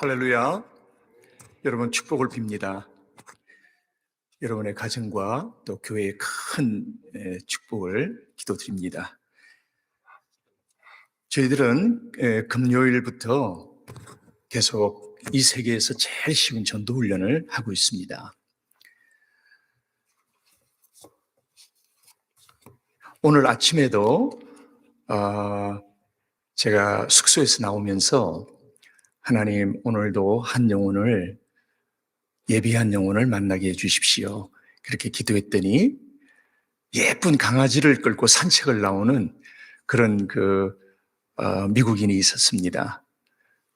할렐루야. 여러분 축복을 빕니다. 여러분의 가정과 또 교회의 큰 축복을 기도드립니다. 저희들은 금요일부터 계속 이 세계에서 제일 쉬운 전도 훈련을 하고 있습니다. 오늘 아침에도 제가 숙소에서 나오면서 하나님, 오늘도 한 영혼을, 예비한 영혼을 만나게 해주십시오. 그렇게 기도했더니 예쁜 강아지를 끌고 산책을 나오는 그런 미국인이 있었습니다.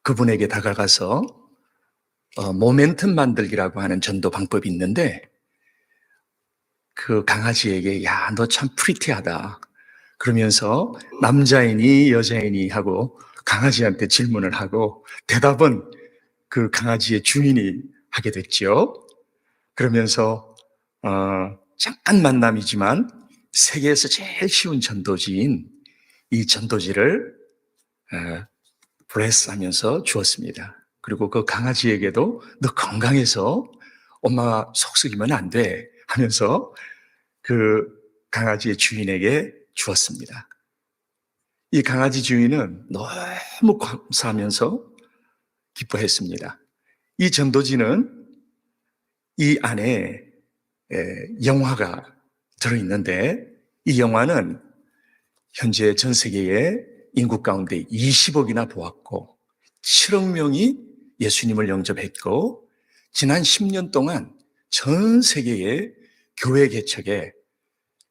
그분에게 다가가서 모멘텀 만들기라고 하는 전도 방법이 있는데, 그 강아지에게 야, 너 참 프리티하다 그러면서 남자이니 여자이니 하고 강아지한테 질문을 하고 대답은 그 강아지의 주인이 하게 됐죠. 그러면서 잠깐 만남이지만 세계에서 제일 쉬운 전도지인 이 전도지를 브레스하면서 주었습니다. 그리고 그 강아지에게도 너 건강해서 엄마가 속썩이면 안 돼 하면서 그 강아지의 주인에게 주었습니다. 이 강아지 주인은 너무 감사하면서 기뻐했습니다. 이 전도지는 이 안에 영화가 들어있는데, 이 영화는 현재 전 세계의 인구 가운데 20억이나 보았고 7억 명이 예수님을 영접했고, 지난 10년 동안 전 세계의 교회 개척의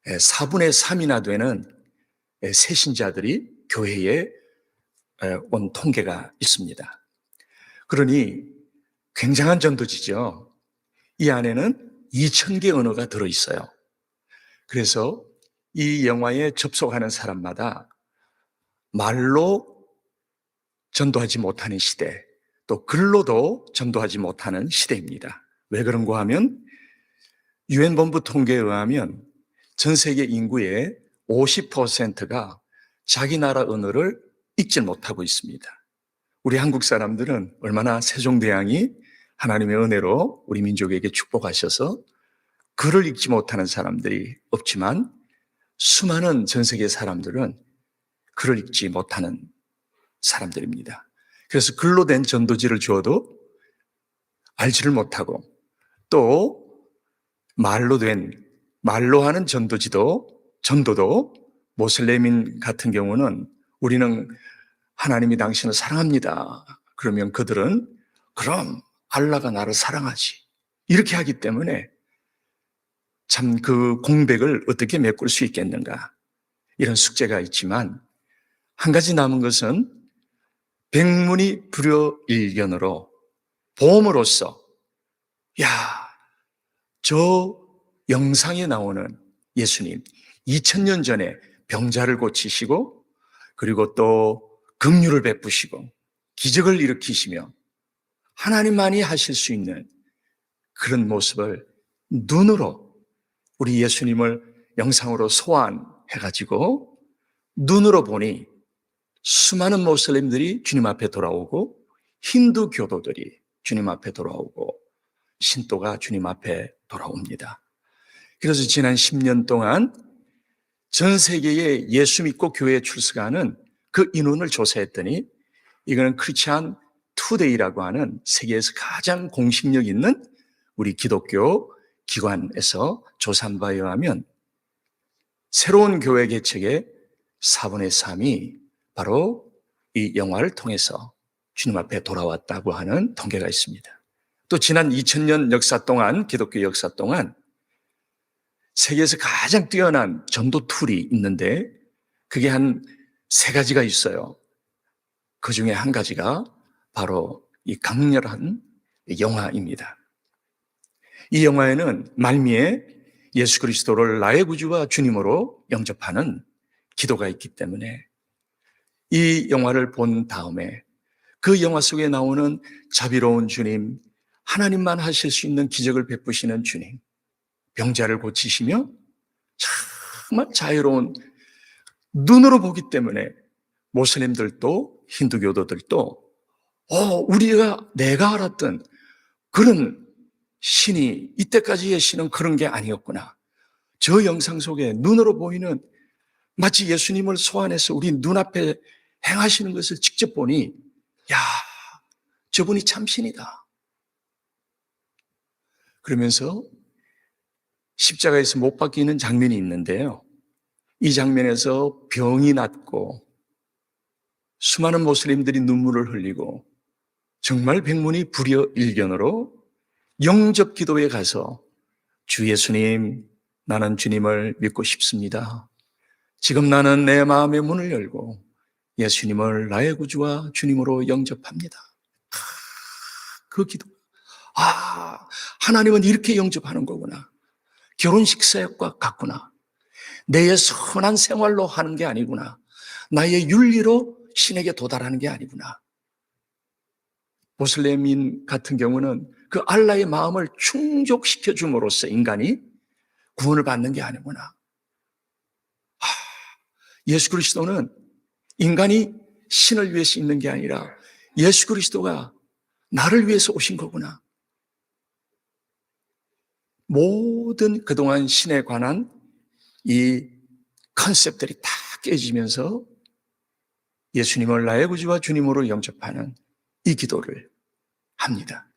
4분의 3이나 되는 새신자들이 교회에 온 통계가 있습니다. 그러니 굉장한 전도지죠. 이 안에는 2,000개 언어가 들어있어요. 그래서 이 영화에 접속하는 사람마다 말로 전도하지 못하는 시대, 또 글로도 전도하지 못하는 시대입니다. 왜 그런가 하면 유엔 본부 통계에 의하면 전 세계 인구의 50%가 자기 나라 언어를 읽지 못하고 있습니다. 우리 한국 사람들은 얼마나 세종대왕이 하나님의 은혜로 우리 민족에게 축복하셔서 글을 읽지 못하는 사람들이 없지만, 수많은 전 세계 사람들은 글을 읽지 못하는 사람들입니다. 그래서 글로 된 전도지를 주어도 알지를 못하고, 또 말로 하는 전도도 모슬렘인 같은 경우는 우리는 하나님이 당신을 사랑합니다 그러면 그들은 그럼 알라가 나를 사랑하지 이렇게 하기 때문에 참 그 공백을 어떻게 메꿀 수 있겠는가, 이런 숙제가 있지만, 한 가지 남은 것은 백문이 불여일견으로 보험으로써 야, 저 영상에 나오는 예수님 2000년 전에 병자를 고치시고, 그리고 또 긍휼을 베푸시고 기적을 일으키시며 하나님만이 하실 수 있는 그런 모습을 우리 예수님을 영상으로 소환해가지고 눈으로 보니 수많은 모슬림들이 주님 앞에 돌아오고, 힌두 교도들이 주님 앞에 돌아오고, 신도가 주님 앞에 돌아옵니다. 그래서 지난 10년 동안 전 세계에 예수 믿고 교회에 출석하는 그 인원을 조사했더니, 이거는 크리스찬 투데이라고 하는 세계에서 가장 공식력 있는 우리 기독교 기관에서 조사한 바에 의하면 새로운 교회 개척의 4분의 3이 바로 이 영화를 통해서 주님 앞에 돌아왔다고 하는 통계가 있습니다. 또 지난 2000년 역사 동안, 기독교 역사 동안 세계에서 가장 뛰어난 전도 툴이 있는데, 그게 한 3가지가 있어요. 그 중에 한 가지가 바로 이 강렬한 영화입니다. 이 영화에는 말미에 예수 그리스도를 나의 구주와 주님으로 영접하는 기도가 있기 때문에, 이 영화를 본 다음에 그 영화 속에 나오는 자비로운 주님, 하나님만 하실 수 있는 기적을 베푸시는 주님, 병자를 고치시며 정말 자유로운, 눈으로 보기 때문에 모슬림들도 힌두교도들도 내가 알았던 그런 신이, 이때까지의 신은 그런 게 아니었구나. 저 영상 속에 눈으로 보이는 마치 예수님을 소환해서 우리 눈앞에 행하시는 것을 직접 보니, 야, 저분이 참 신이다. 그러면서 십자가에서 못 박히는 장면이 있는데요. 이 장면에서 병이 낫고 수많은 모슬림들이 눈물을 흘리고 정말 백문이 불여일견으로 영접 기도에 가서 주 예수님, 나는 주님을 믿고 싶습니다. 지금 나는 내 마음의 문을 열고 예수님을 나의 구주와 주님으로 영접합니다. 그 기도. 하나님은 이렇게 영접하는 거구나. 결혼식 사역과 같구나. 내 선한 생활로 하는 게 아니구나. 나의 윤리로 신에게 도달하는 게 아니구나. 모슬렘인 같은 경우는 그 알라의 마음을 충족시켜 줌으로써 인간이 구원을 받는 게 아니구나. 예수 그리스도는 인간이 신을 위해서 있는 게 아니라 예수 그리스도가 나를 위해서 오신 거구나. 모든 그동안 신에 관한 이 컨셉들이 다 깨지면서 예수님을 나의 구주와 주님으로 영접하는 이 기도를 합니다.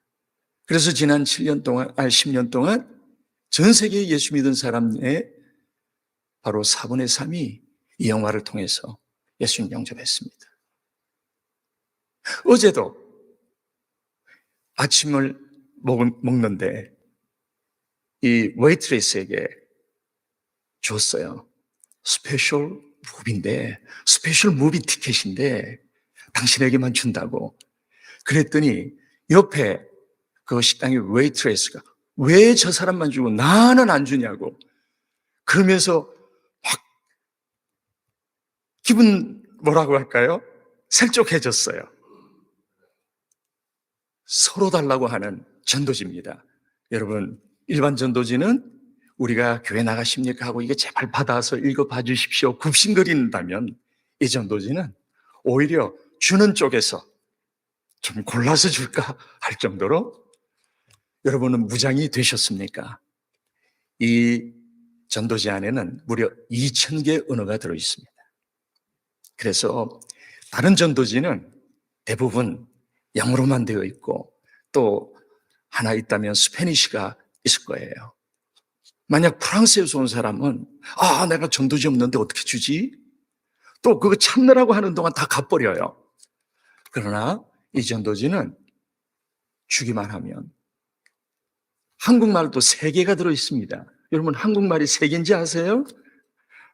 그래서 지난 10년 동안 전 세계에 예수 믿은 사람의 바로 4분의 3이 이 영화를 통해서 예수님 영접했습니다. 어제도 아침을 먹는데 이 웨이트레스에게 줬어요. 스페셜 무비인데, 스페셜 무비 티켓인데 당신에게만 준다고. 그랬더니 옆에 그 식당의 웨이트레스가 왜 저 사람만 주고 나는 안 주냐고. 그러면서 막 기분 뭐라고 할까요? 살쪽해졌어요. 서로 달라고 하는 전도지입니다. 여러분, 일반 전도지는 우리가 교회 나가십니까 하고 이거 제발 받아서 읽어봐 주십시오 굽신거린다면, 이 전도지는 오히려 주는 쪽에서 좀 골라서 줄까 할 정도로. 여러분은 무장이 되셨습니까? 이 전도지 안에는 무려 2,000개의 언어가 들어있습니다. 그래서 다른 전도지는 대부분 영어로만 되어 있고 또 하나 있다면 스페니쉬가 있을 거예요. 만약 프랑스에서 온 사람은 내가 전도지 없는데 어떻게 주지? 또 그거 찾느라고 하는 동안 다 갚버려요. 그러나 이 전도지는 주기만 하면 한국말도 3개가 들어있습니다. 여러분, 한국말이 3개인지 아세요?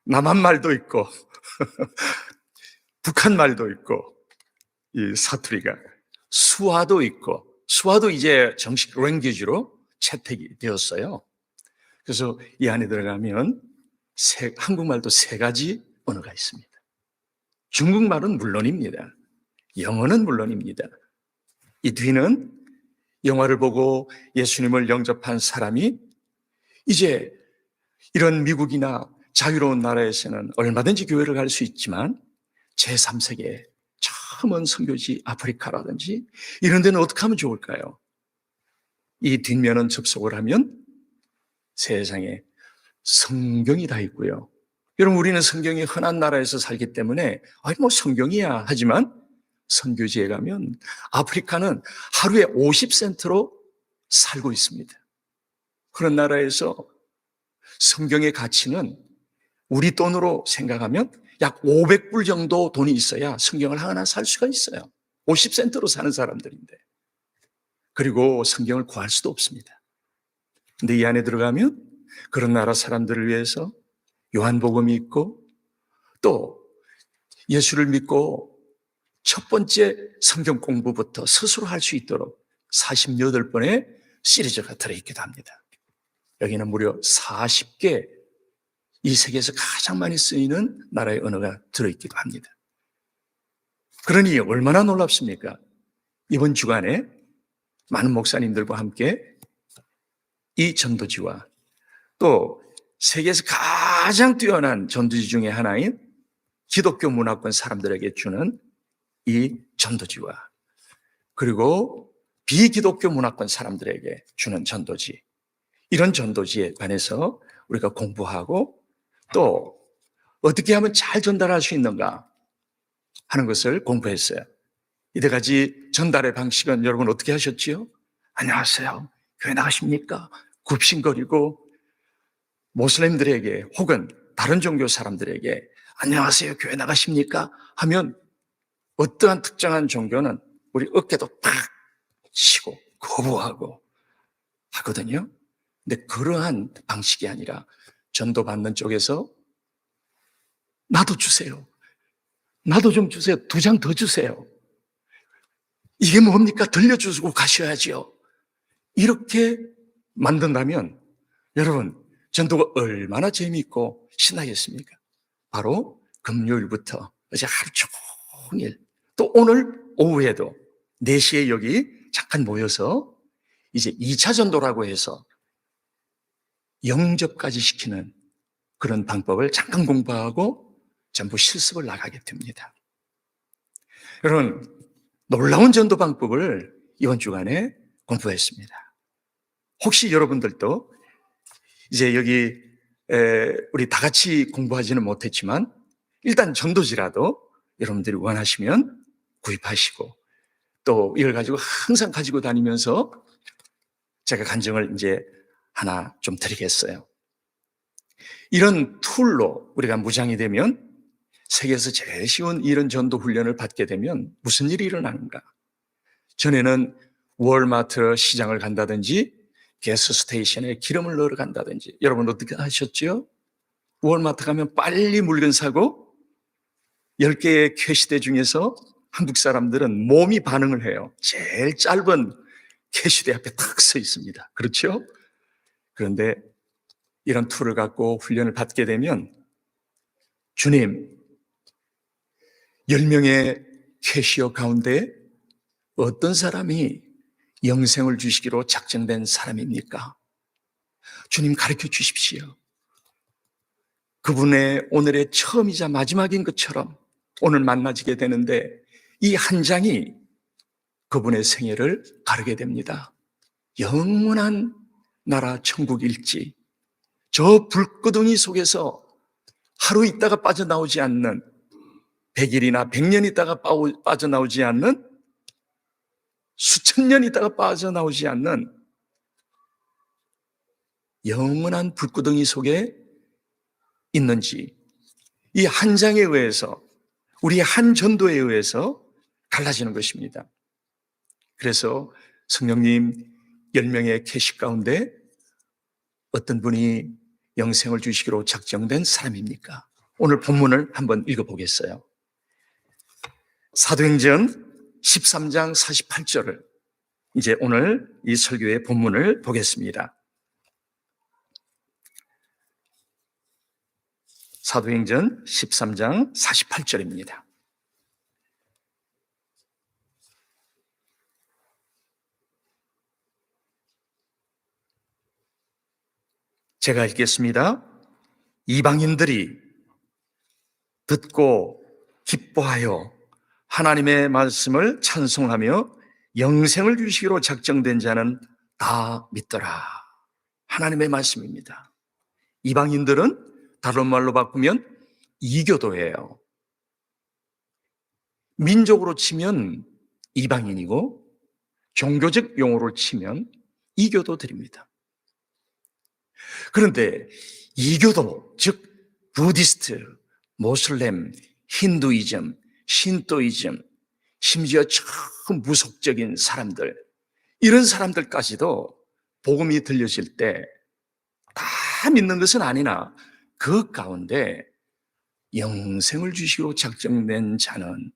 남한말도 있고 북한말도 있고 이 사투리가 수화도 있고, 수화도 이제 정식 랭귀지로 채택이 되었어요. 그래서 이 안에 들어가면 한국말도 3가지 언어가 있습니다. 중국말은 물론입니다. 영어는 물론입니다. 이 뒤는 영화를 보고 예수님을 영접한 사람이 이제 이런 미국이나 자유로운 나라에서는 얼마든지 교회를 갈 수 있지만 제3세계 저 먼 선교지 아프리카라든지 이런 데는 어떻게 하면 좋을까요? 이 뒷면은 접속을 하면 세상에 성경이 다 있고요. 여러분, 우리는 성경이 흔한 나라에서 살기 때문에 성경이야 하지만 선교지에 가면 아프리카는 하루에 50센트로 살고 있습니다. 그런 나라에서 성경의 가치는 우리 돈으로 생각하면 약 500불 정도 돈이 있어야 성경을 하나 살 수가 있어요. 50센트로 사는 사람들인데. 그리고 성경을 구할 수도 없습니다. 근데 이 안에 들어가면 그런 나라 사람들을 위해서 요한복음이 있고 또 예수를 믿고 첫 번째 성경 공부부터 스스로 할 수 있도록 48번의 시리즈가 들어있기도 합니다. 여기는 무려 40개, 이 세계에서 가장 많이 쓰이는 나라의 언어가 들어있기도 합니다. 그러니 얼마나 놀랍습니까? 이번 주간에 많은 목사님들과 함께 이 전도지와 또 세계에서 가장 뛰어난 전도지 중에 하나인 기독교 문화권 사람들에게 주는 이 전도지와 그리고 비기독교 문화권 사람들에게 주는 전도지, 이런 전도지에 관해서 우리가 공부하고 또 어떻게 하면 잘 전달할 수 있는가 하는 것을 공부했어요. 이때까지 전달의 방식은 여러분 어떻게 하셨지요? 안녕하세요, 교회 나가십니까? 굽신거리고 모슬림들에게 혹은 다른 종교 사람들에게 안녕하세요, 교회 나가십니까? 하면 어떠한 특정한 종교는 우리 어깨도 팍 치고 거부하고 하거든요. 근데 그러한 방식이 아니라 전도받는 쪽에서 나도 주세요, 나도 좀 주세요, 2장 더 주세요, 이게 뭡니까? 들려주고 가셔야지요. 이렇게 만든다면 여러분, 전도가 얼마나 재미있고 신나겠습니까? 바로 금요일부터 어제 하루 종일, 또 오늘 오후에도 4시에 여기 잠깐 모여서 이제 2차 전도라고 해서 영접까지 시키는 그런 방법을 잠깐 공부하고 전부 실습을 나가게 됩니다. 여러분, 놀라운 전도 방법을 이번 주간에 공부했습니다. 혹시 여러분들도 이제 여기 우리 다 같이 공부하지는 못했지만 일단 전도지라도 여러분들이 원하시면 구입하시고 또 이걸 가지고 항상 가지고 다니면서 제가 간증을 이제 하나 좀 드리겠어요. 이런 툴로 우리가 무장이 되면 세계에서 제일 쉬운 이런 전도 훈련을 받게 되면 무슨 일이 일어나는가? 전에는 월마트 시장을 간다든지 가스 스테이션에 기름을 넣으러 간다든지, 여러분 어떻게 하셨죠? 월마트 가면 빨리 물건 사고 10개의 캐시대 중에서 한국 사람들은 몸이 반응을 해요. 제일 짧은 캐시대 앞에 탁 서 있습니다. 그렇죠? 그런데 이런 툴을 갖고 훈련을 받게 되면 주님, 10명의 캐시어 가운데 어떤 사람이 영생을 주시기로 작정된 사람입니까? 주님 가르쳐 주십시오. 그분의 오늘의 처음이자 마지막인 것처럼 오늘 만나지게 되는데 이 한 장이 그분의 생애를 가르게 됩니다. 영원한 나라 천국일지, 저 불구덩이 속에서 하루 있다가 빠져나오지 않는, 100일이나 100년 있다가 빠져나오지 않는, 수천 년 있다가 빠져나오지 않는 영원한 불구덩이 속에 있는지, 이 한 장에 의해서, 우리 한 전도에 의해서 달라지는 것입니다. 그래서 성령님 10명의 캐시 가운데 어떤 분이 영생을 주시기로 작정된 사람입니까? 오늘 본문을 한번 읽어보겠어요. 사도행전 13장 48절을 이제 오늘 이 설교의 본문을 보겠습니다. 사도행전 13장 48절입니다. 제가 읽겠습니다. 이방인들이 듣고 기뻐하여 하나님의 말씀을 찬송하며 영생을 주시기로 작정된 자는 다 믿더라. 하나님의 말씀입니다. 이방인들은 다른 말로 바꾸면 이교도예요. 민족으로 치면 이방인이고 종교적 용어로 치면 이교도들입니다. 그런데 이교도, 즉 부디스트, 모슬렘, 힌두이즘, 신도이즘, 심지어 참 무속적인 사람들, 이런 사람들까지도 복음이 들려질 때 다 믿는 것은 아니나 그 가운데 영생을 주시기로 작정된 자는,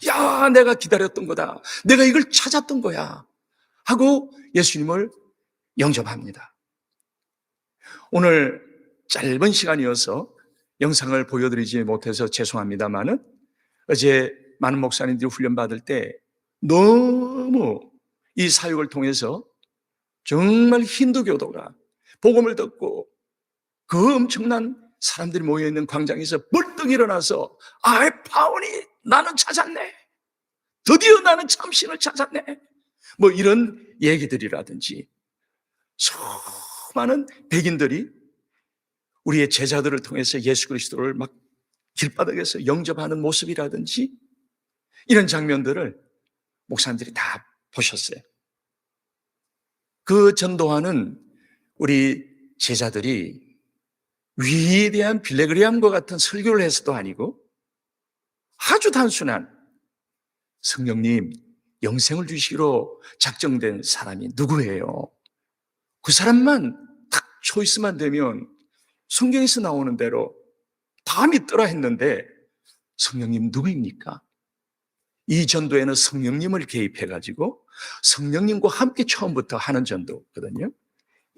야, 내가 기다렸던 거다, 내가 이걸 찾았던 거야 하고 예수님을 영접합니다. 오늘 짧은 시간이어서 영상을 보여드리지 못해서 죄송합니다만은 어제 많은 목사님들이 훈련받을 때 너무 이 사역을 통해서 정말 힌두교도가 복음을 듣고 그 엄청난 사람들이 모여있는 광장에서 벌떡 일어나서 I found it, 나는 찾았네, 드디어 나는 참신을 찾았네, 뭐 이런 얘기들이라든지 수많은 백인들이 우리의 제자들을 통해서 예수 그리스도를 막 길바닥에서 영접하는 모습이라든지 이런 장면들을 목사님들이 다 보셨어요. 그 전도하는 우리 제자들이 위대한 빌레그리암과 같은 설교를 해서도 아니고 아주 단순한 성령님 영생을 주시기로 작정된 사람이 누구예요? 그 사람만 딱 초이스만 되면 성경에서 나오는 대로 다 믿더라 했는데 성령님 누구입니까? 이 전도에는 성령님을 개입해가지고 성령님과 함께 처음부터 하는 전도거든요.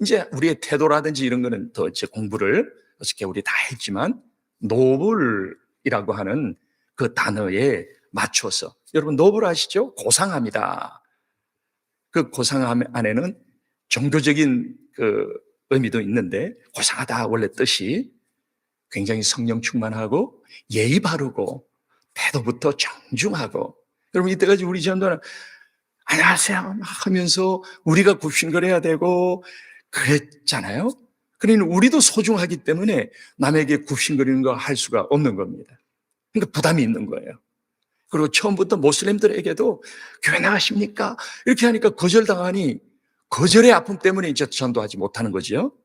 이제 우리의 태도라든지 이런 거는 더 이제 공부를 어떻게 우리 다 했지만 노블이라고 하는 그 단어에 맞춰서 여러분 노블 아시죠? 고상합니다. 그 고상함 안에는 종교적인 그 의미도 있는데 고상하다 원래 뜻이 굉장히 성령 충만하고 예의 바르고 태도부터 정중하고 여러분 이때까지 우리 전도는 안녕하세요 하면서 우리가 굽신거려야 되고 그랬잖아요. 그러니 우리도 소중하기 때문에 남에게 굽신거리는 거 할 수가 없는 겁니다. 그러니까 부담이 있는 거예요. 그리고 처음부터 모슬림들에게도 교회 나가십니까? 이렇게 하니까 거절당하니 거절의 아픔 때문에 이제 전도하지 못하는 거죠.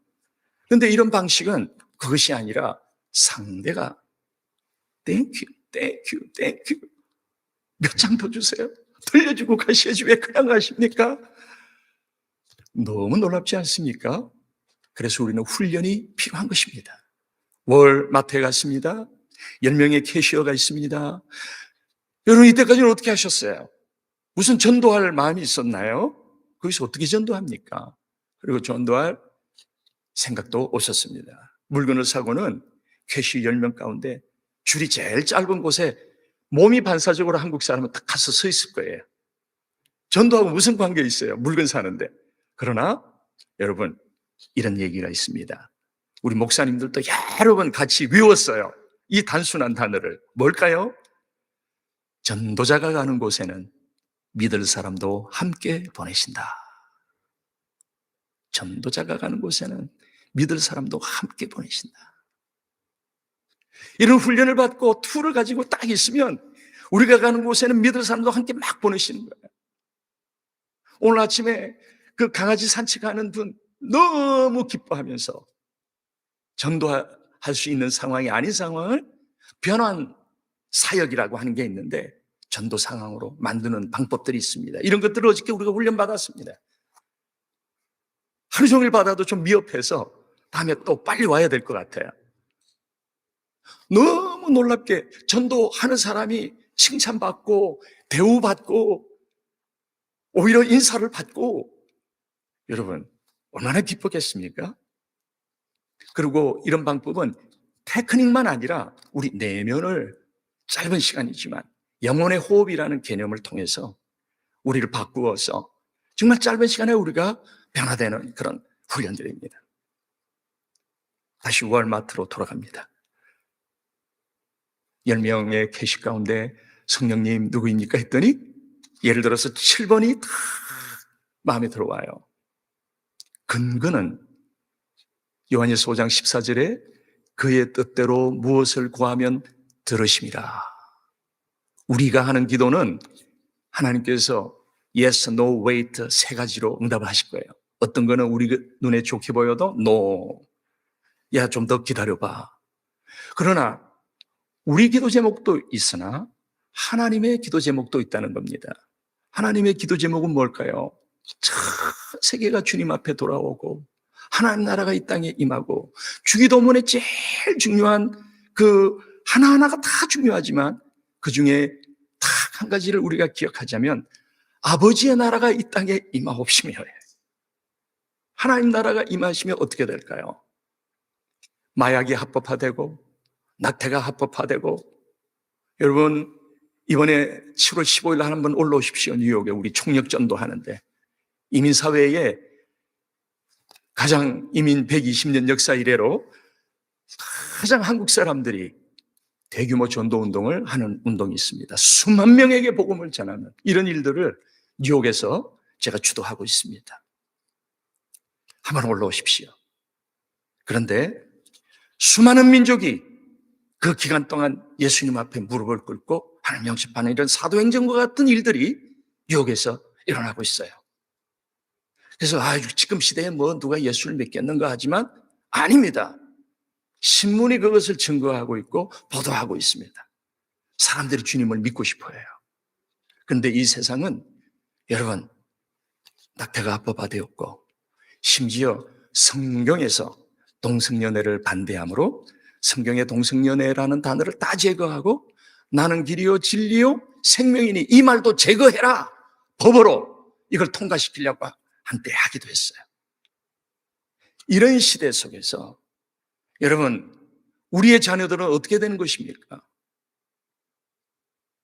그런데 이런 방식은 그것이 아니라 상대가 땡큐, 땡큐, 땡큐 몇 장 더 주세요. 돌려주고 가셔야지 왜 그냥 가십니까? 너무 놀랍지 않습니까? 그래서 우리는 훈련이 필요한 것입니다. 월마트에 갔습니다. 10명의 캐시어가 있습니다. 여러분 이때까지는 어떻게 하셨어요? 무슨 전도할 마음이 있었나요? 거기서 어떻게 전도합니까? 그리고 전도할 생각도 없었습니다. 물건을 사고는 캐시 10명 가운데 줄이 제일 짧은 곳에 몸이 반사적으로 한국 사람은 딱 가서 서 있을 거예요. 전도하고 무슨 관계 있어요? 물건 사는데. 그러나 여러분 이런 얘기가 있습니다. 우리 목사님들도 여러 번 같이 외웠어요. 이 단순한 단어를. 뭘까요? 전도자가 가는 곳에는 믿을 사람도 함께 보내신다. 전도자가 가는 곳에는 믿을 사람도 함께 보내신다. 이런 훈련을 받고 툴을 가지고 딱 있으면 우리가 가는 곳에는 믿을 사람도 함께 막 보내시는 거예요. 오늘 아침에 그 강아지 산책하는 분 너무 기뻐하면서 전도할 수 있는 상황이 아닌 상황을 변환 사역이라고 하는 게 있는데 전도 상황으로 만드는 방법들이 있습니다. 이런 것들을 어저께 우리가 훈련받았습니다. 하루 종일 받아도 좀 미흡해서 다음에 또 빨리 와야 될 것 같아요. 너무 놀랍게 전도하는 사람이 칭찬받고 대우받고 오히려 인사를 받고 여러분 얼마나 기쁘겠습니까? 그리고 이런 방법은 테크닉만 아니라 우리 내면을 짧은 시간이지만 영혼의 호흡이라는 개념을 통해서 우리를 바꾸어서 정말 짧은 시간에 우리가 변화되는 그런 훈련들입니다. 다시 월마트로 돌아갑니다. 10명의 캐시 가운데 성령님 누구입니까? 했더니 예를 들어서 7번이 다 마음에 들어와요. 근거는 요한일서 5장 14절에 그의 뜻대로 무엇을 구하면 들으심이라. 우리가 하는 기도는 하나님께서 yes, no, wait 세 가지로 응답을 하실 거예요. 어떤 거는 우리 눈에 좋게 보여도 no. 야, 좀 더 기다려봐. 그러나 우리 기도 제목도 있으나 하나님의 기도 제목도 있다는 겁니다. 하나님의 기도 제목은 뭘까요? 전 세계가 주님 앞에 돌아오고 하나님 나라가 이 땅에 임하고 주기도문에 제일 중요한 그 하나하나가 다 중요하지만 그 중에 딱 한 가지를 우리가 기억하자면 아버지의 나라가 이 땅에 임하옵시며 하나님 나라가 임하시면 어떻게 될까요? 마약이 합법화되고 낙태가 합법화되고 여러분 이번에 7월 15일 날 한번 올라오십시오. 뉴욕에 우리 총력전도 하는데 이민사회에 가장 이민 120년 역사 이래로 가장 한국 사람들이 대규모 전도운동을 하는 운동이 있습니다. 수만 명에게 복음을 전하는 이런 일들을 뉴욕에서 제가 주도하고 있습니다. 한번 올라오십시오. 그런데 수많은 민족이 그 기간 동안 예수님 앞에 무릎을 꿇고 하나님 영접하는 이런 사도행전과 같은 일들이 뉴욕에서 일어나고 있어요. 그래서 지금 시대에 뭐 누가 예수를 믿겠는가 하지만 아닙니다. 신문이 그것을 증거하고 있고 보도하고 있습니다. 사람들이 주님을 믿고 싶어 해요. 그런데 이 세상은 여러분 낙태가 합법화되었고 심지어 성경에서 동성연애를 반대하므로 성경의 동성연애라는 단어를 다 제거하고 나는 길이요 진리요 생명이니 이 말도 제거해라. 법으로 이걸 통과시키려고 한때 하기도 했어요. 이런 시대 속에서 여러분 우리의 자녀들은 어떻게 되는 것입니까?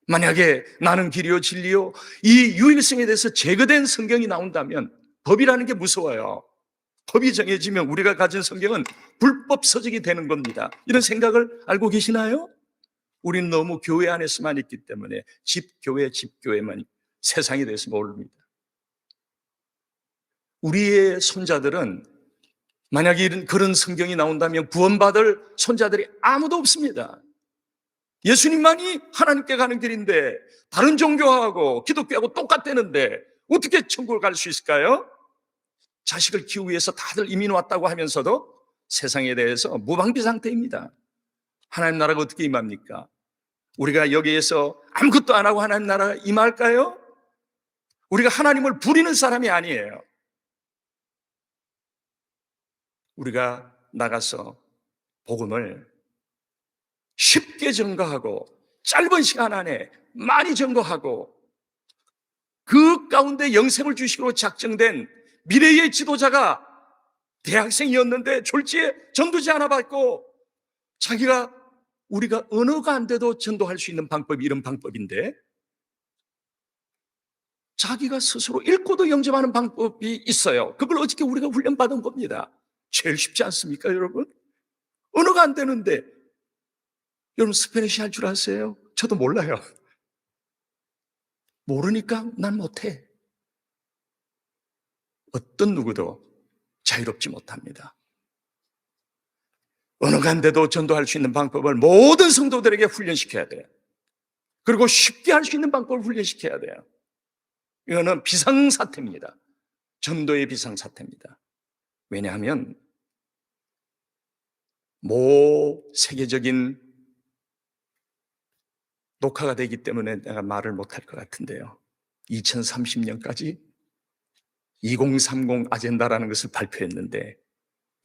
만약에 나는 길이요 진리요 이 유일성에 대해서 제거된 성경이 나온다면 법이라는 게 무서워요. 법이 정해지면 우리가 가진 성경은 불법 서적이 되는 겁니다. 이런 생각을 알고 계시나요? 우리는 너무 교회 안에서만 있기 때문에 집교회만 세상에 대해서 모릅니다. 우리의 손자들은 만약에 그런 성경이 나온다면 구원받을 손자들이 아무도 없습니다. 예수님만이 하나님께 가는 길인데 다른 종교하고 기독교하고 똑같다는데 어떻게 천국을 갈 수 있을까요? 자식을 키우기 위해서 다들 이민 왔다고 하면서도 세상에 대해서 무방비 상태입니다. 하나님 나라가 어떻게 임합니까? 우리가 여기에서 아무것도 안 하고 하나님 나라가 임할까요? 우리가 하나님을 부리는 사람이 아니에요. 우리가 나가서 복음을 쉽게 증거하고 짧은 시간 안에 많이 증거하고 그 가운데 영생을 주시기로 작정된 미래의 지도자가 대학생이었는데 졸지에 전도지 하나 받고 우리가 언어가 안 돼도 전도할 수 있는 방법이 이런 방법인데 자기가 스스로 읽고도 영접하는 방법이 있어요. 그걸 어저께 우리가 훈련받은 겁니다. 제일 쉽지 않습니까, 여러분? 언어가 안 되는데 여러분 스페니쉬 할 줄 아세요? 저도 몰라요. 모르니까 난 못해. 어떤 누구도 자유롭지 못합니다. 언어가 안 돼도 전도할 수 있는 방법을 모든 성도들에게 훈련시켜야 돼요. 그리고 쉽게 할 수 있는 방법을 훈련시켜야 돼요. 이거는 비상사태입니다. 전도의 비상사태입니다. 왜냐하면 세계적인 녹화가 되기 때문에 내가 말을 못할 것 같은데요. 2030년까지 2030 아젠다라는 것을 발표했는데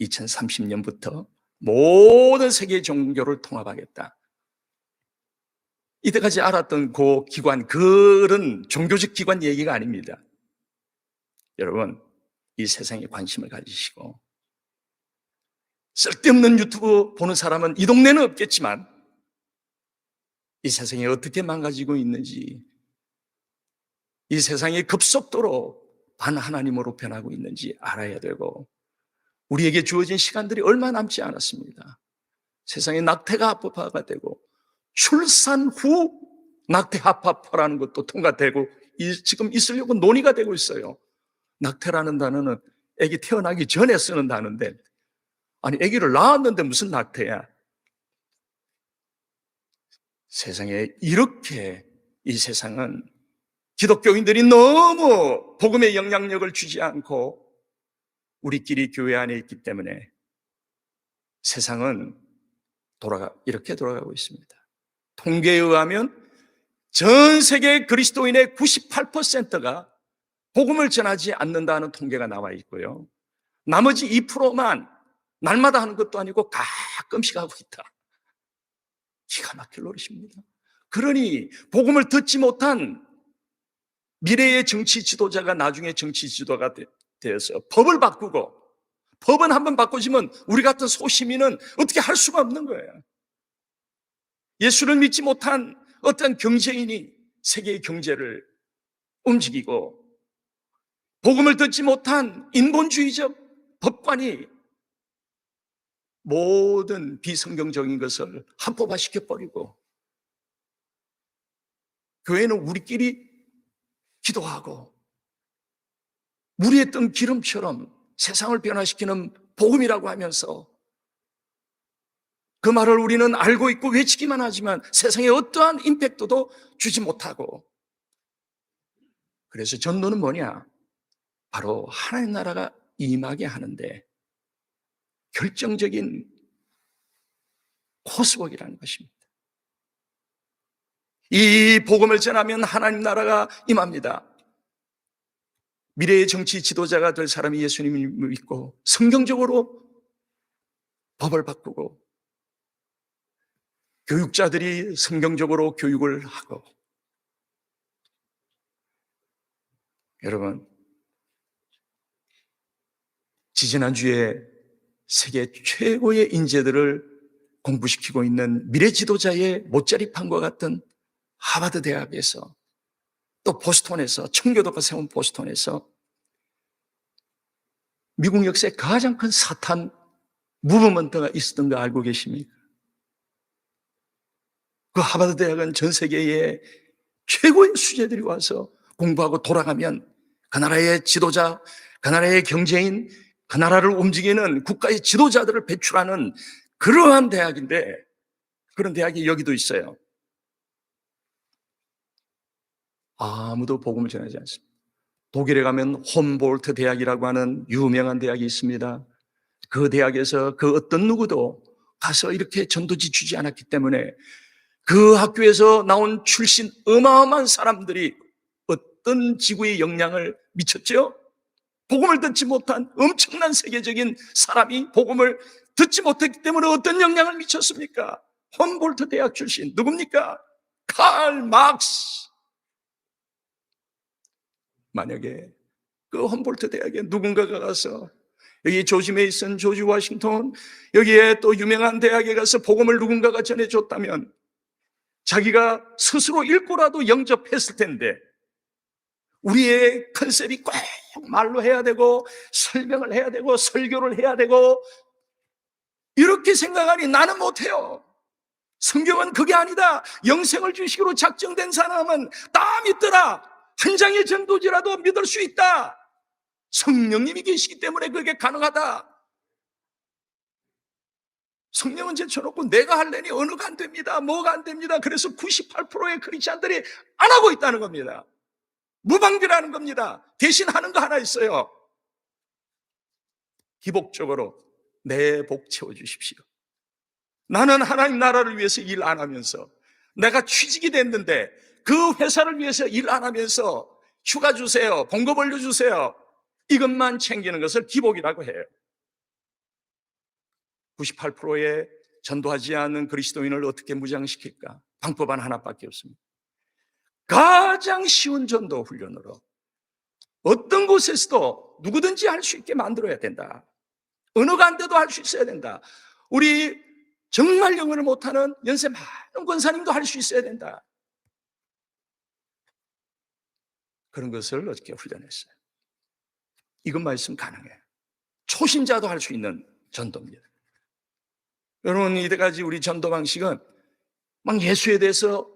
2030년부터 모든 세계 종교를 통합하겠다. 이때까지 알았던 그 기관, 그런 종교적 기관 얘기가 아닙니다. 여러분, 이 세상에 관심을 가지시고 쓸데없는 유튜브 보는 사람은 이 동네는 없겠지만 이 세상이 어떻게 망가지고 있는지, 이 세상이 급속도로 반하나님으로 변하고 있는지 알아야 되고 우리에게 주어진 시간들이 얼마 남지 않았습니다. 세상에 낙태가 합법화가 되고 출산 후 낙태 합법화라는 것도 통과되고 지금 있으려고 논의가 되고 있어요. 낙태라는 단어는 아기 태어나기 전에 쓰는 단어인데 아니 아기를 낳았는데 무슨 낙태야. 세상에 이렇게 이 세상은 기독교인들이 너무 복음의 영향력을 주지 않고 우리끼리 교회 안에 있기 때문에 세상은 이렇게 돌아가고 있습니다. 통계에 의하면 전 세계 그리스도인의 98%가 복음을 전하지 않는다는 통계가 나와 있고요. 나머지 2%만 날마다 하는 것도 아니고 가끔씩 하고 있다. 기가 막힐 노릇입니다. 그러니 복음을 듣지 못한 미래의 정치 지도자가 나중에 정치 지도가 되어서 법을 바꾸고 법은 한번 바꿔지면 우리 같은 소시민은 어떻게 할 수가 없는 거예요. 예수를 믿지 못한 어떤 경제인이 세계의 경제를 움직이고 복음을 듣지 못한 인본주의적 법관이 모든 비성경적인 것을 합법화시켜버리고 교회는 우리끼리 기도하고 물에 뜬 기름처럼 세상을 변화시키는 복음이라고 하면서 그 말을 우리는 알고 있고 외치기만 하지만 세상에 어떠한 임팩트도 주지 못하고, 그래서 전도는 뭐냐? 바로 하나님 나라가 임하게 하는데 결정적인 코스웍이라는 것입니다. 이 복음을 전하면 하나님 나라가 임합니다. 미래의 정치 지도자가 될 사람이 예수님을 믿고 성경적으로 법을 바꾸고, 교육자들이 성경적으로 교육을 하고, 여러분, 지지난주에 세계 최고의 인재들을 공부시키고 있는 미래 지도자의 못자리판과 같은 하버드 대학에서, 또 보스턴에서, 청교도가 세운 보스턴에서 미국 역사에 가장 큰 사탄 무브먼트가 있었던 거 알고 계십니까? 그 하버드 대학은 전 세계에 최고의 수재들이 와서 공부하고 돌아가면 그 나라의 지도자, 그 나라의 경제인, 그 나라를 움직이는 국가의 지도자들을 배출하는 그러한 대학인데, 그런 대학이 여기도 있어요. 아무도 복음을 전하지 않습니다. 독일에 가면 홈볼트 대학이라고 하는 유명한 대학이 있습니다. 그 대학에서 그 어떤 누구도 가서 이렇게 전도지 주지 않았기 때문에 그 학교에서 나온 출신 어마어마한 사람들이 어떤 지구에 영향을 미쳤죠? 복음을 듣지 못한 엄청난 세계적인 사람이 복음을 듣지 못했기 때문에 어떤 영향을 미쳤습니까? 홈볼트 대학 출신 누굽니까? 칼 막스. 만약에 그 홈볼트 대학에 누군가가 가서, 여기 조지 메이슨, 조지 워싱턴, 여기에 또 유명한 대학에 가서 복음을 누군가가 전해줬다면 자기가 스스로 읽고라도 영접했을 텐데, 우리의 컨셉이 꼭 말로 해야 되고 설명을 해야 되고 설교를 해야 되고 이렇게 생각하니 나는 못해요. 성경은 그게 아니다. 영생을 주시기로 작정된 사람은 다 믿더라. 한 장의 전도지라도 믿을 수 있다. 성령님이 계시기 때문에 그게 가능하다. 성령은 제쳐놓고 내가 할래니 언어가 안 됩니다. 뭐가 안 됩니다. 그래서 98%의 크리스찬들이 안 하고 있다는 겁니다. 무방비라는 겁니다. 대신 하는 거 하나 있어요. 기복적으로 내 복 채워주십시오. 나는 하나님 나라를 위해서 일 안 하면서, 내가 취직이 됐는데 그 회사를 위해서 일 안 하면서 휴가 주세요, 봉급 올려주세요, 이것만 챙기는 것을 기복이라고 해요. 98%의 전도하지 않는 그리스도인을 어떻게 무장시킬까? 방법은 하나밖에 없습니다. 가장 쉬운 전도 훈련으로 어떤 곳에서도 누구든지 할 수 있게 만들어야 된다. 언어가 안 돼도 할 수 있어야 된다. 우리 정말 영어를 못하는 연세 많은 권사님도 할 수 있어야 된다. 그런 것을 어떻게 훈련했어요? 이것만 있으면 가능해요. 초심자도 할 수 있는 전도입니다. 여러분, 이때까지 우리 전도 방식은 막 예수에 대해서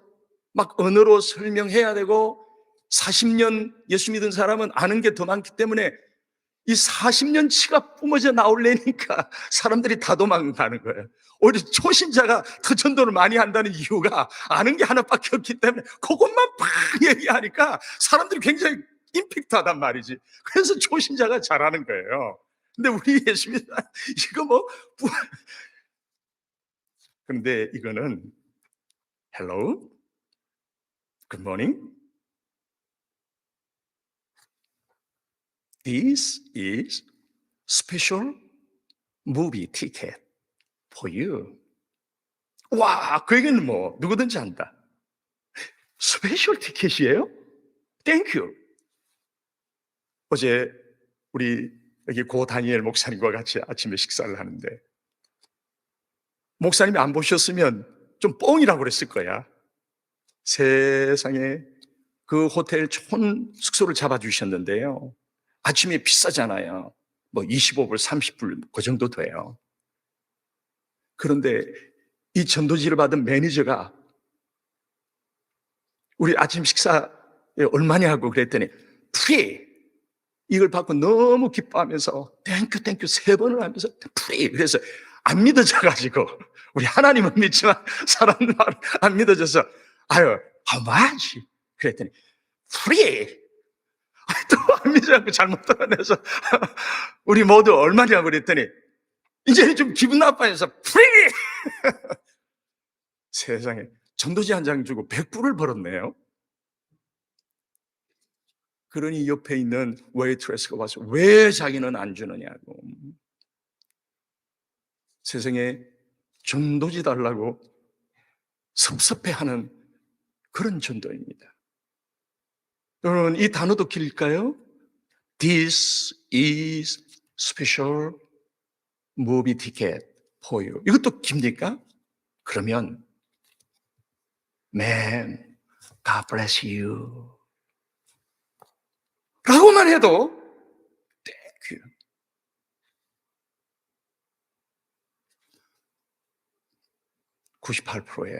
막 언어로 설명해야 되고, 40년 예수 믿은 사람은 아는 게 더 많기 때문에 이 40년 치가 뿜어져 나오려니까 사람들이 다 도망가는 거예요. 오히려 초신자가 더 전도를 많이 한다는 이유가 아는 게 하나밖에 없기 때문에 그것만 팍 얘기하니까 사람들이 굉장히 임팩트하단 말이지. 그래서 초신자가 잘하는 거예요. 근데 우리 예수 믿는 이거 뭐 그런데 이거는 Hello, Good morning. This is special movie ticket for you. 와, 그 얘기는 뭐 누구든지 한다. 스페셜 티켓이에요? Thank you. 어제 우리 여기 고 다니엘 목사님과 같이 아침에 식사를 하는데, 목사님이 안 보셨으면 좀 뻥이라고 그랬을 거야. 세상에 그 호텔 좋은 숙소를 잡아주셨는데요, 아침에 비싸잖아요. 뭐 25불, 30불 그 정도 돼요. 그런데 이 전도지를 받은 매니저가 우리 아침 식사에 얼마냐 하고 그랬더니 free, 이걸 받고 너무 기뻐하면서 땡큐 땡큐 3번을 하면서 프리. 그래서 안 믿어져가지고 우리 하나님은 믿지만 사람들 안 믿어져서 아유 how much? 그랬더니 프리. 또 안 믿지 않고 잘못 알아내서 우리 모두 얼마냐고 그랬더니 이제 좀 기분 나빠해서 프리. 세상에 전도지 한 장 주고 100불을 벌었네요. 그러니 옆에 있는 웨이트레스가 와서 왜 자기는 안 주느냐고. 세상에 전도지 달라고 섭섭해하는 그런 전도입니다. 여러분 이 단어도 길까요? This is special movie ticket for you. 이것도 깁니까? 그러면 Man, God bless you 라고만 해도 Thank you. 98%의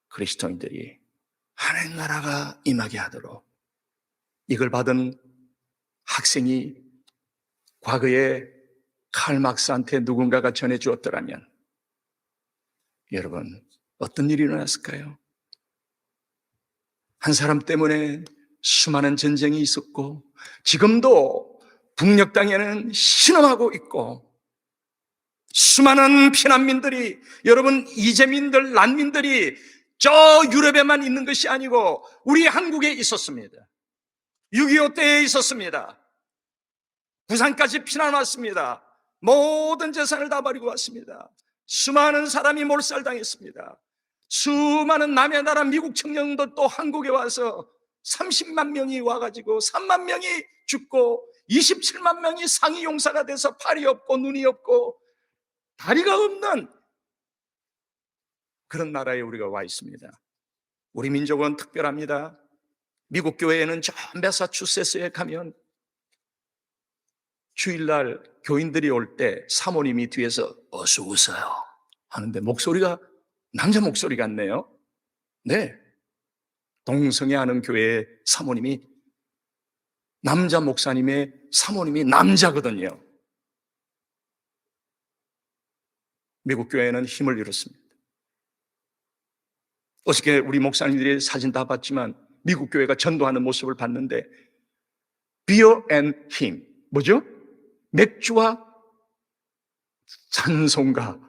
그리스도인들이 하나님 나라가 임하게 하도록 이걸 받은 학생이 과거에 칼 막스한테 누군가가 전해주었더라면 여러분 어떤 일이 일어났을까요? 한 사람 때문에 수많은 전쟁이 있었고 지금도 북녘 땅에는 신음하고 있고 수많은 피난민들이 여러분 이재민들 난민들이 저 유럽에만 있는 것이 아니고 우리 한국에 있었습니다. 6.25 때에 있었습니다. 부산까지 피난 왔습니다. 모든 재산을 다 버리고 왔습니다. 수많은 사람이 몰살당했습니다. 수많은 남의 나라 미국 청년들도 한국에 와서 30만 명이 와가지고 3만 명이 죽고 27만 명이 상위 용사가 돼서 팔이 없고 눈이 없고 다리가 없는 그런 나라에 우리가 와 있습니다. 우리 민족은 특별합니다. 미국 교회에는 저 매사추세츠에 가면 주일날 교인들이 올 때 사모님이 뒤에서 어서 오세요 하는데 목소리가 남자 목소리 같네요. 네, 동성애하는 교회의 사모님이 남자 목사님의 사모님이 남자거든요. 미국 교회는 힘을 잃었습니다. 어저께 우리 목사님들이 사진 다 봤지만 미국 교회가 전도하는 모습을 봤는데 Beer and Hymn 뭐죠? 맥주와 찬송가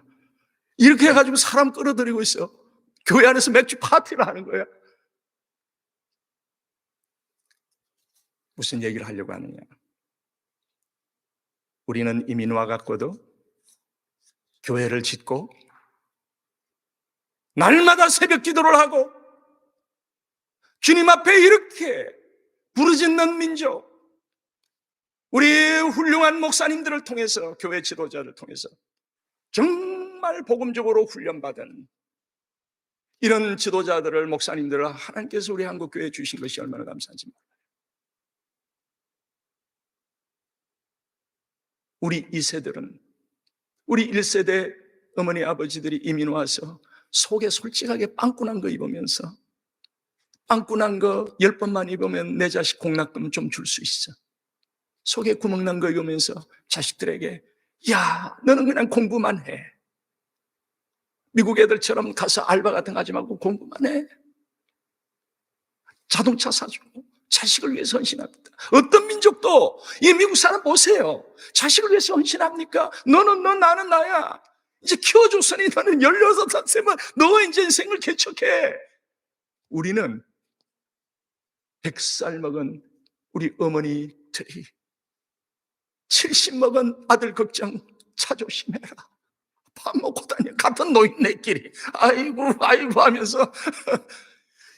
이렇게 해가지고 사람 끌어들이고 있어. 교회 안에서 맥주 파티를 하는 거야. 무슨 얘기를 하려고 하느냐? 우리는 이민 와갖고도 교회를 짓고 날마다 새벽 기도를 하고 주님 앞에 이렇게 부르짖는 민족, 우리 훌륭한 목사님들을 통해서 교회 지도자를 통해서 정말 복음적으로 훈련받은 이런 지도자들을 목사님들을 하나님께서 우리 한국교회에 주신 것이 얼마나 감사한지 몰라요. 우리 2세들은 우리 1세대 어머니 아버지들이 이민 와서 속에 솔직하게 빵꾸난 거 입으면서 빵꾸난 거 10번만 입으면 내 자식 공납금 좀 줄 수 있어. 속에 구멍난 거 입으면서 자식들에게 야 너는 그냥 공부만 해. 미국 애들처럼 가서 알바 같은 거 하지 말고 공부만 해. 자동차 사주고 자식을 위해서 헌신합니다. 어떤 민족도 이 미국 사람 보세요. 자식을 위해서 헌신합니까? 너는 너 나는 나야. 이제 키워줬으니 너는 16살 되면 너 이제 인생을 개척해. 우리는 100살 먹은 우리 어머니들이 70 먹은 아들 걱정 차 조심해라. 밥 먹고 다녀. 같은 노인네끼리 아이고 아이고 하면서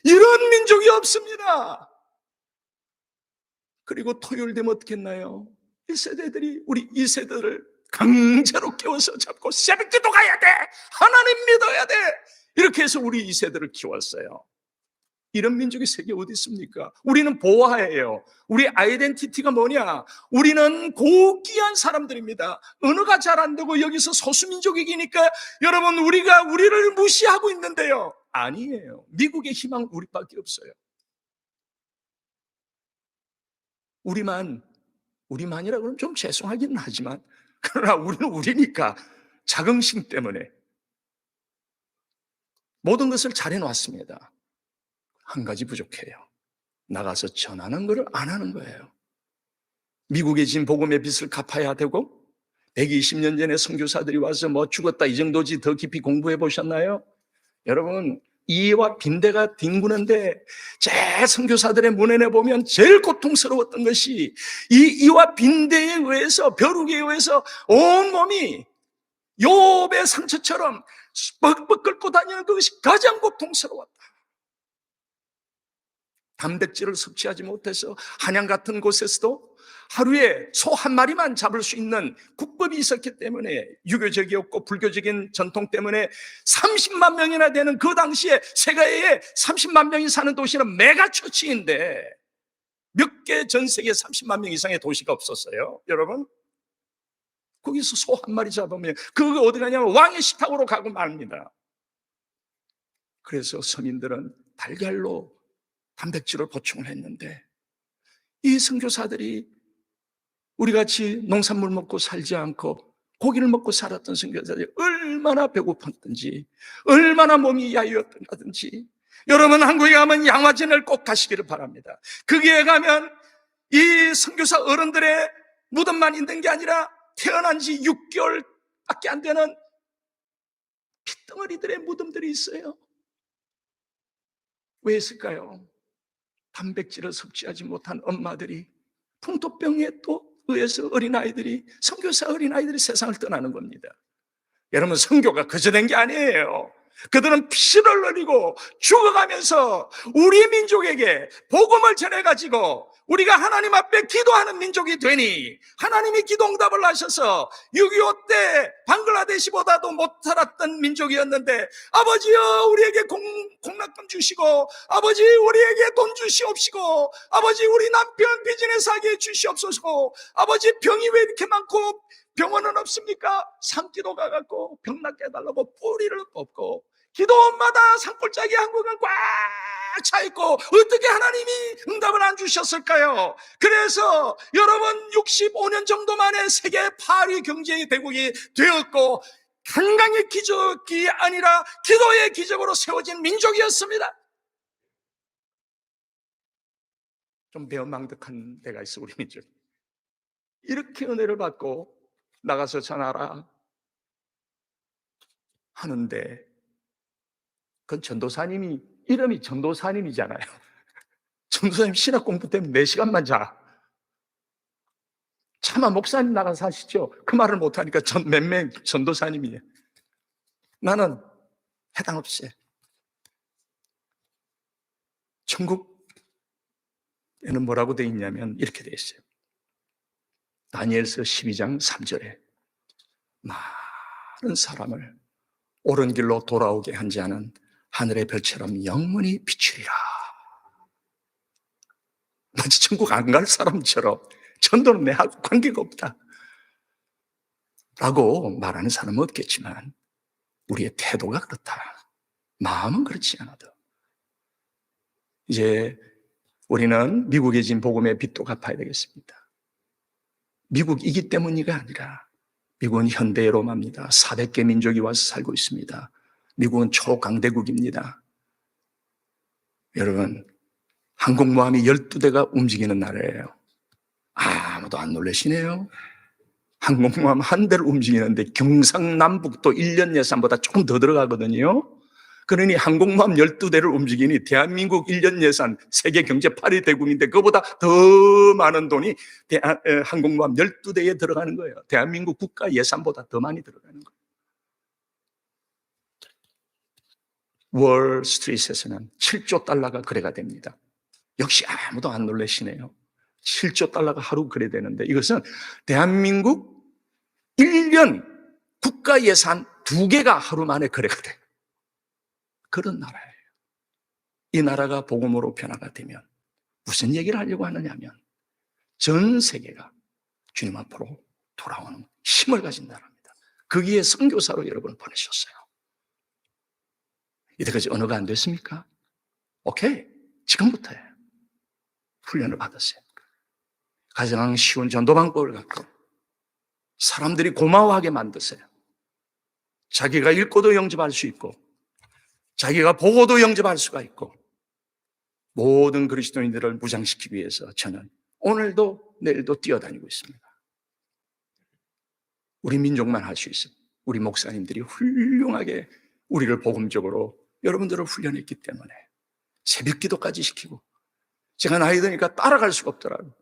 이런 민족이 없습니다. 그리고 토요일 되면 어떻게 했나요? 1세대들이 우리 2세대를 강제로 깨워서 잡고 새벽기도 가야 돼. 하나님 믿어야 돼. 이렇게 해서 우리 2세대를 키웠어요. 이런 민족이 세계에 어디 있습니까? 우리는 보아예요. 우리 아이덴티티가 뭐냐? 우리는 고귀한 사람들입니다. 언어가 잘 안 되고 여기서 소수민족이니까 여러분 우리가 우리를 무시하고 있는데요. 아니에요. 미국의 희망은 우리밖에 없어요. 우리만 우리만이라 그러면 좀 죄송하기는 하지만, 그러나 우리는 우리니까 자긍심 때문에 모든 것을 잘해놨습니다. 한 가지 부족해요. 나가서 전하는 것을 안 하는 거예요. 미국에 진 복음의 빚을 갚아야 되고, 120년 전에 선교사들이 와서 뭐 죽었다 이 정도지 더 깊이 공부해 보셨나요? 여러분, 이와 빈대가 뒹구는데 제 선교사들의 문헌에 보면 제일 고통스러웠던 것이 이와 빈대에 의해서, 벼룩에 의해서 온몸이 욥의 상처처럼 뻑뻑 끓고 다니는 그것이 가장 고통스러웠다. 단백질을 섭취하지 못해서 한양 같은 곳에서도 하루에 소 한 마리만 잡을 수 있는 국법이 있었기 때문에, 유교적이었고 불교적인 전통 때문에 30만 명이나 되는 그 당시에 세계에 30만 명이 사는 도시는 메가처치인데 몇 개 전 세계에 30만 명 이상의 도시가 없었어요. 여러분, 거기서 소 한 마리 잡으면 그거 어디 가냐면 왕의 식탁으로 가고 맙니다. 그래서 서민들은 달걀로 단백질을 보충을 했는데, 이 선교사들이 우리같이 농산물 먹고 살지 않고 고기를 먹고 살았던 선교사들이 얼마나 배고팠던지, 얼마나 몸이 야유었던지. 여러분, 한국에 가면 양화진을 꼭 가시기를 바랍니다. 거기에 가면 이 선교사 어른들의 무덤만 있는 게 아니라 태어난 지 6개월밖에 안 되는 핏덩어리들의 무덤들이 있어요. 왜 있을까요? 단백질을 섭취하지 못한 엄마들이, 풍토병에 또 의해서 어린아이들이, 선교사 어린아이들이 세상을 떠나는 겁니다. 여러분, 선교가 그저 된 게 아니에요. 그들은 피를 흘리고 죽어가면서 우리 민족에게 복음을 전해가지고 우리가 하나님 앞에 기도하는 민족이 되니, 하나님이 기도응답을 하셔서 6.25 때 방글라데시보다도 못 살았던 민족이었는데, 아버지여 우리에게 공락금 주시고, 아버지 우리에게 돈 주시옵시고, 아버지 우리 남편 비즈니스 하게 주시옵소서, 아버지 병이 왜 이렇게 많고 병원은 없습니까? 산기도 가갖고 병 낫게 해달라고 뿌리를 뽑고, 기도원마다 산골짜기 한국은 꽉 차있고 어떻게 하나님이 응답을 안 주셨을까요? 그래서 여러분, 65년 정도 만에 세계 8위 경제 대국이 되었고, 한강의 기적이 아니라 기도의 기적으로 세워진 민족이었습니다. 좀 배은망덕한 데가 있어, 우리 민족. 이렇게 은혜를 받고 나가서 전하라 하는데, 그건 전도사님이, 이름이 전도사님이잖아요. 전도사님 신학 공부 때문에 4시간만 자. 차마 목사님 나가서 하시죠. 그 말을 못하니까 몇명 전도사님이에요. 나는 해당 없이. 천국에는 뭐라고 되어 있냐면 이렇게 되어 있어요. 다니엘서 12장 3절에 많은 사람을 옳은 길로 돌아오게 한 자는 하늘의 별처럼 영원히 비추리라. 마치 천국 안 갈 사람처럼 전도는 내하고 관계가 없다 라고 말하는 사람은 없겠지만, 우리의 태도가 그렇다. 마음은 그렇지 않아도. 이제 우리는 미국에 진 복음의 빚도 갚아야 되겠습니다. 미국이기 때문이가 아니라 미국은 현대의 로마입니다. 400개 민족이 와서 살고 있습니다. 미국은 초강대국입니다. 여러분, 항공모함이 12대가 움직이는 나라예요. 아무도 안 놀라시네요. 항공모함 한 대를 움직이는데 경상남북도 1년 예산보다 조금 더 들어가거든요. 그러니 항공모함 12대를 움직이니 대한민국 1년 예산 세계 경제 8위 대국인데 그보다 더 많은 돈이 항공모함 12대에 들어가는 거예요. 대한민국 국가 예산보다 더 많이 들어가는 거예요. 월스트리트에서는 7조 달러가 거래가 됩니다. 역시 아무도 안 놀라시네요. 7조 달러가 하루 거래되는데, 이것은 대한민국 1년 국가 예산 2개가 하루 만에 거래가 돼요. 그런 나라예요. 이 나라가 복음으로 변화가 되면 무슨 얘기를 하려고 하느냐면, 전 세계가 주님 앞으로 돌아오는 힘을 가진 나라입니다. 거기에 선교사로 여러분을 보내셨어요. 이때까지 언어가 안 됐습니까? 오케이, 지금부터예요. 훈련을 받았어요. 가장 쉬운 전도 방법을 갖고 사람들이 고마워하게 만드세요. 자기가 읽고도 영접할 수 있고 자기가 보고도 영접할 수가 있고 모든 그리스도인들을 무장시키기 위해서 저는 오늘도 내일도 뛰어다니고 있습니다. 우리 민족만 할 수 있어요. 우리 목사님들이 훌륭하게 우리를 복음적으로 여러분들을 훈련했기 때문에 새벽 기도까지 시키고 제가 나이 드니까 따라갈 수가 없더라고요.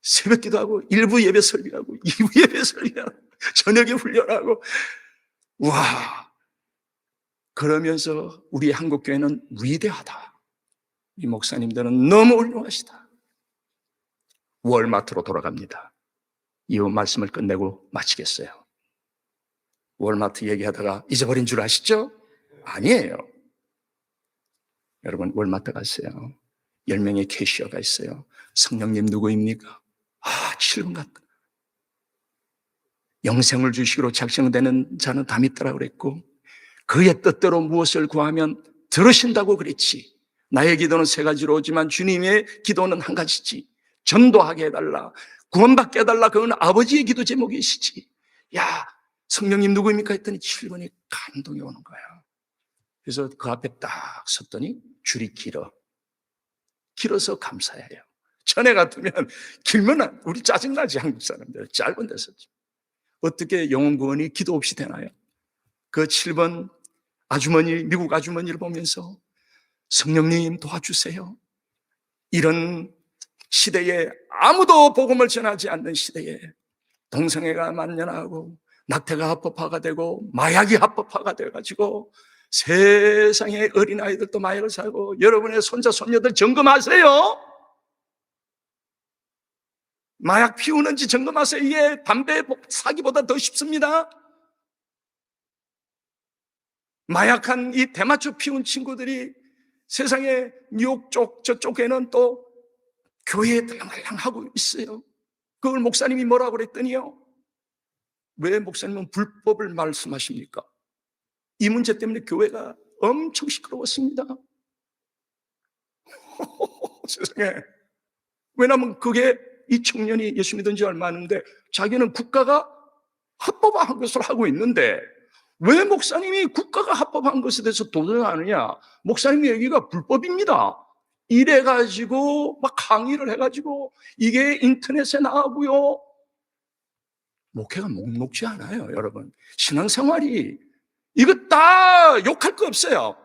새벽 기도하고 1부 예배 설교하고 2부 예배 설교하고 저녁에 훈련하고 와 그러면서 우리 한국교회는 위대하다. 이 목사님들은 너무 훌륭하시다. 월마트로 돌아갑니다. 이 말씀을 끝내고 마치겠어요. 월마트 얘기하다가 잊어버린 줄 아시죠? 아니에요. 여러분 월마트 가세요. 10명의 캐시어가 있어요. 성령님 누구입니까? 7번 같다. 영생을 주시기로 작정되는 자는 다 믿더라 그랬고 그의 뜻대로 무엇을 구하면 들으신다고 그랬지. 나의 기도는 3가지로 오지만 주님의 기도는 한 가지지. 전도하게 해달라. 구원받게 해달라. 그건 아버지의 기도 제목이시지. 야, 성령님 누구입니까? 했더니 7번이 감동이 오는 거예요. 그래서 그 앞에 딱 섰더니 줄이 길어서 감사해요. 전에 같으면 길면 우리 짜증나지. 한국 사람들 짧은 데서 어떻게 영혼 구원이 기도 없이 되나요? 그 7번 아주머니, 미국 아주머니를 보면서 성령님 도와주세요. 이런 시대에 아무도 복음을 전하지 않는 시대에 동성애가 만연하고 낙태가 합법화가 되고 마약이 합법화가 돼가지고 세상의 어린아이들도 마약을 사고 여러분의 손자 손녀들 점검하세요. 마약 피우는지 점검하세요. 이게 담배 사기보다 더 쉽습니다. 마약한 이 대마초 피운 친구들이 세상에 뉴욕 쪽 저쪽에는 또 교회에 들랑달랑하고 있어요. 그걸 목사님이 뭐라고 그랬더니요, 왜 목사님은 불법을 말씀하십니까? 이 문제 때문에 교회가 엄청 시끄러웠습니다. 세상에. 왜냐하면 그게 이 청년이 예수 믿은 지 얼마 안 됐는데 자기는 국가가 합법화한 것을 하고 있는데 왜 목사님이 국가가 합법한 것에 대해서 도전하느냐? 목사님 얘기가 불법입니다. 이래가지고 막 강의를 해가지고 이게 인터넷에 나가고요. 목회가 녹록지 않아요, 여러분. 신앙생활이 이거 다 욕할 거 없어요.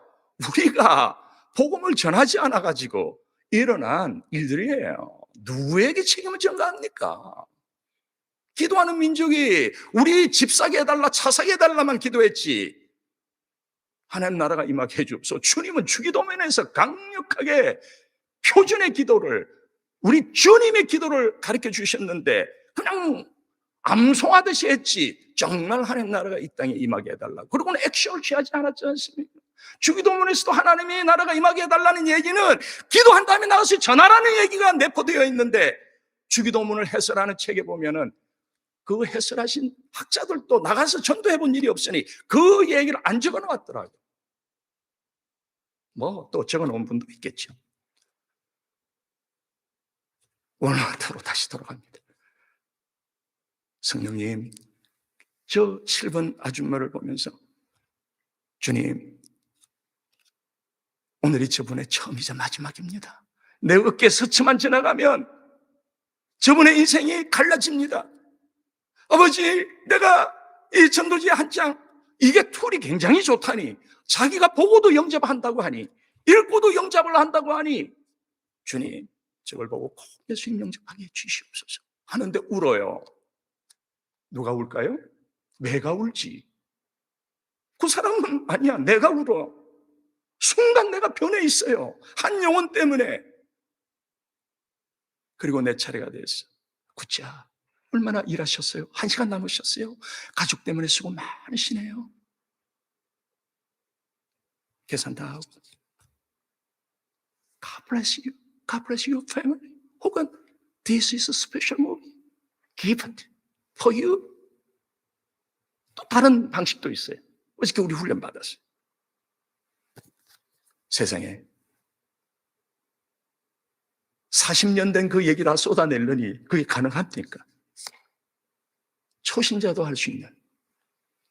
우리가 복음을 전하지 않아가지고 일어난 일들이에요. 누구에게 책임을 전가합니까? 기도하는 민족이 우리 집 사게 해달라, 차 사게 해달라만 기도했지. 하나님 나라가 임하게 해주옵소서. 주님은 주기도문에서 강력하게 표준의 기도를, 우리 주님의 기도를 가르쳐 주셨는데 그냥 암송하듯이 했지. 정말 하나님 나라가 이 땅에 임하게 해달라. 그러고는 액션을 취하지 않았지 않습니까? 주기도문에서도 하나님의 나라가 임하게 해달라는 얘기는 기도한 다음에 나가서 전하라는 얘기가 내포되어 있는데 주기도문을 해설하는 책에 보면은 그 해설하신 학자들도 나가서 전도해 본 일이 없으니 그 얘기를 안 적어 놓았더라고요. 뭐 또 적어 놓은 분도 있겠죠. 월마트로 다시 돌아갑니다. 성령님, 저 7번 아줌마를 보면서 주님, 오늘이 저분의 처음이자 마지막입니다. 내 어깨 스치만 지나가면 저분의 인생이 갈라집니다. 아버지, 내가 이 전도지 한 장, 이게 툴이 굉장히 좋다니, 자기가 보고도 영접한다고 하니, 읽고도 영접을 한다고 하니, 주님, 저걸 보고 꼭 예수님 영접하게 해주시옵소서 하는데 울어요. 누가 울까요? 내가 울지. 그 사람은 아니야, 내가 울어. 순간 내가 변해 있어요. 한 영혼 때문에. 그리고 내 차례가 됐어. 굿자, 얼마나 일하셨어요? 1시간 남으셨어요? 가족 때문에 수고 많으시네요. 계산 다 하고. God bless you. God bless your family. 혹은 This is a special movie. Gift for you. 또 다른 방식도 있어요. 어저께 우리 훈련 받았어요. 세상에 40년 된 그 얘기 다 쏟아내려니 그게 가능합니까? 초신자도 할 수 있는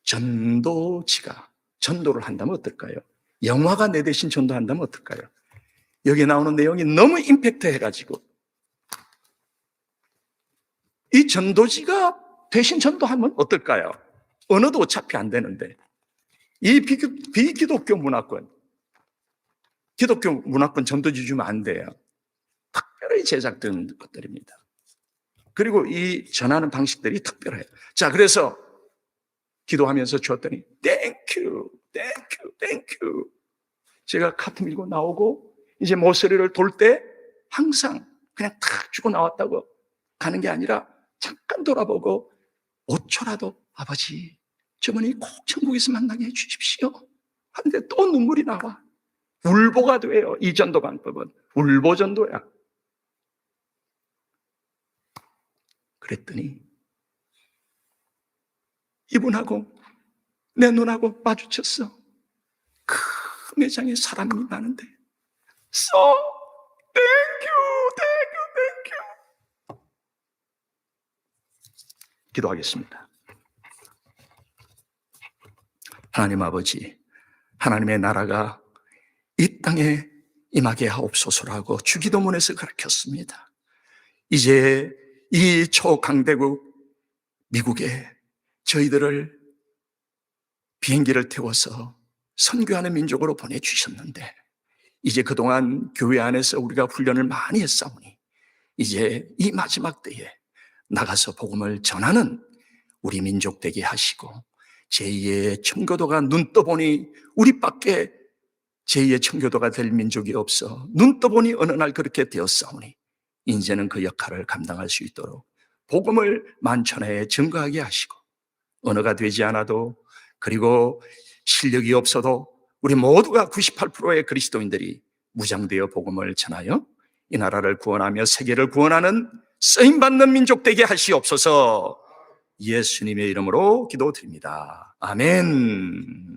전도지가 전도를 한다면 어떨까요? 영화가 내 대신 전도한다면 어떨까요? 여기 나오는 내용이 너무 임팩트 해가지고 이 전도지가 대신 전도하면 어떨까요? 언어도 어차피 안 되는데 이 비기독교 문화권, 기독교 문화권 전도지 주면 안 돼요. 특별히 제작된 것들입니다. 그리고 이 전하는 방식들이 특별해요. 자, 그래서 기도하면서 주었더니 땡큐, 땡큐, 땡큐. 제가 카트 밀고 나오고 이제 모서리를 돌 때 항상 그냥 탁 주고 나왔다고 가는 게 아니라 잠깐 돌아보고 5초라도 아버지 저분이 꼭 천국에서 만나게 해주십시오 하는데 또 눈물이 나와. 울보가 돼요. 이 전도 방법은 울보 전도야. 그랬더니 이분하고 내 눈하고 마주쳤어. 그 매장에 사람이 많은데 땡큐, 땡큐, 땡큐. 기도하겠습니다. 하나님 아버지, 하나님의 나라가 이 땅에 임하게 하옵소서라고 주기도문에서 가르쳤습니다. 이제 이 초강대국 미국에 저희들을 비행기를 태워서 선교하는 민족으로 보내주셨는데 이제 그동안 교회 안에서 우리가 훈련을 많이 했사오니 이제 이 마지막 때에 나가서 복음을 전하는 우리 민족 되게 하시고 제2의 청교도가 눈 떠보니 우리밖에 제2의 청교도가 될 민족이 없어 눈 떠보니 어느 날 그렇게 되었사오니 이제는 그 역할을 감당할 수 있도록 복음을 만천하에 증거하게 하시고 언어가 되지 않아도 그리고 실력이 없어도 우리 모두가 98%의 그리스도인들이 무장되어 복음을 전하여 이 나라를 구원하며 세계를 구원하는 쓰임받는 민족 되게 하시옵소서. 예수님의 이름으로 기도드립니다. 아멘.